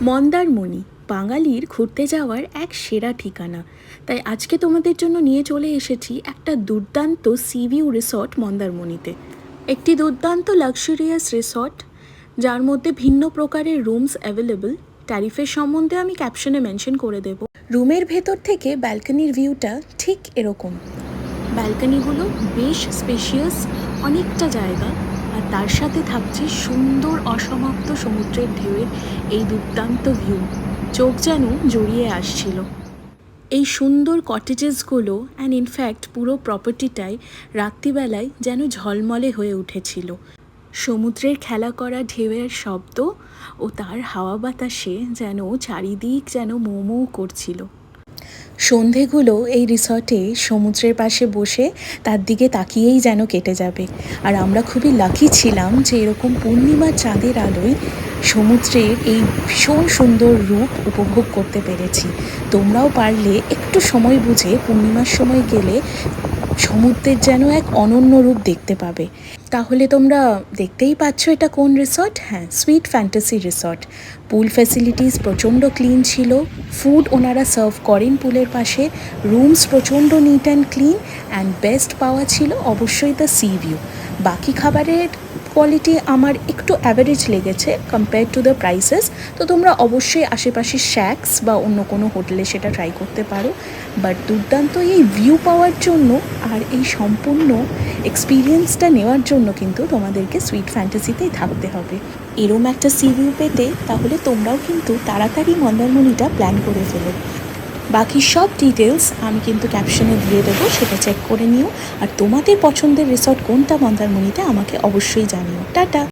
মন্দারমণি বাঙালির ঘুরতে যাওয়ার এক সেরা ঠিকানা। তাই আজকে তোমাদের জন্য নিয়ে চলে এসেছি একটা দুর্দান্ত সিভিউ রিসর্ট মন্দারমণিতে। একটি দুর্দান্ত লাক্সারিয়াস রিসর্ট, যার মধ্যে ভিন্ন প্রকারের রুমস অ্যাভেলেবল। ট্যারিফের সম্বন্ধে আমি ক্যাপশনে মেনশন করে দেব। রুমের ভেতর থেকে ব্যালকনির ভিউটা ঠিক এরকম। ব্যালকনিগুলো বেশ স্পেশিয়াস, অনেকটা জায়গা, আর তার সাথে থাকছে সুন্দর অসমাপ্ত সমুদ্রের ঢেউয়ের এই দুর্দান্ত ভিউ। চোখ যেন জড়িয়ে আসছিল। এই সুন্দর কটেজেসগুলো অ্যান্ড ইনফ্যাক্ট পুরো প্রপার্টিটাই রাত্রিবেলায় যেন ঝলমলে হয়ে উঠেছিল। সমুদ্রের খেলা করা ঢেউয়ের শব্দ ও তার হাওয়া বাতাসে যেন চারিদিক যেন মৌ মৌ করছিল। সন্ধেগুলো এই রিসর্টে সমুদ্রের পাশে বসে তার দিকে তাকিয়েই যেন কেটে যাবে। আর আমরা খুবই লাকি ছিলাম যে এরকম পূর্ণিমার চাঁদের আলোয় সমুদ্রের এই ভীষণ সুন্দর রূপ উপভোগ করতে পেরেছি। তোমরাও পারলে একটু সময় বুঝে পূর্ণিমার সময় গেলে সমুদ্রের যেন এক অনন্য রূপ দেখতে পাবে। তাহলে তোমরা দেখতেই পাচ্ছ এটা কোন রিসর্ট। হ্যাঁ, সুইট ফ্যান্টাসি রিসর্ট। পুল ফ্যাসিলিটিস প্রচণ্ড ক্লিন ছিল। ফুড ওনারা সার্ভ করেন পুলের পাশে। রুমস প্রচণ্ড neat and clean, and best পাওয়া ছিল অবশ্যই দ্য সি ভিউ। বাকি খাবারের কোয়ালিটি আমার একটু অ্যাভারেজ লেগেছে কম্পেয়ার টু দ্য প্রাইসেস। তো তোমরা অবশ্যই আশেপাশের শ্যাক্স বা অন্য কোনো হোটেলে সেটা ট্রাই করতে পারো। বাট দুর্দান্ত এই ভিউ পাওয়ার জন্য আর এই সম্পূর্ণ এক্সপিরিয়েন্সটা নেওয়ার জন্য কিন্তু তোমাদেরকে সুইট ফ্যান্টাসিতেই থাকতে হবে। এরম একটা সি ভিউ পেতে তাহলে তোমরাও কিন্তু তাড়াতাড়ি মন্দারমণিটা প্ল্যান করে ফেলো। বাকি সব ডিটেলস আমি কিন্তু ক্যাপশনে দিয়ে দেবো, সেটা চেক করে নিও। আর তোমাদের পছন্দের রিসর্ট কোনটা মন্দারমণিতে আমাকে অবশ্যই জানিও। টাটা।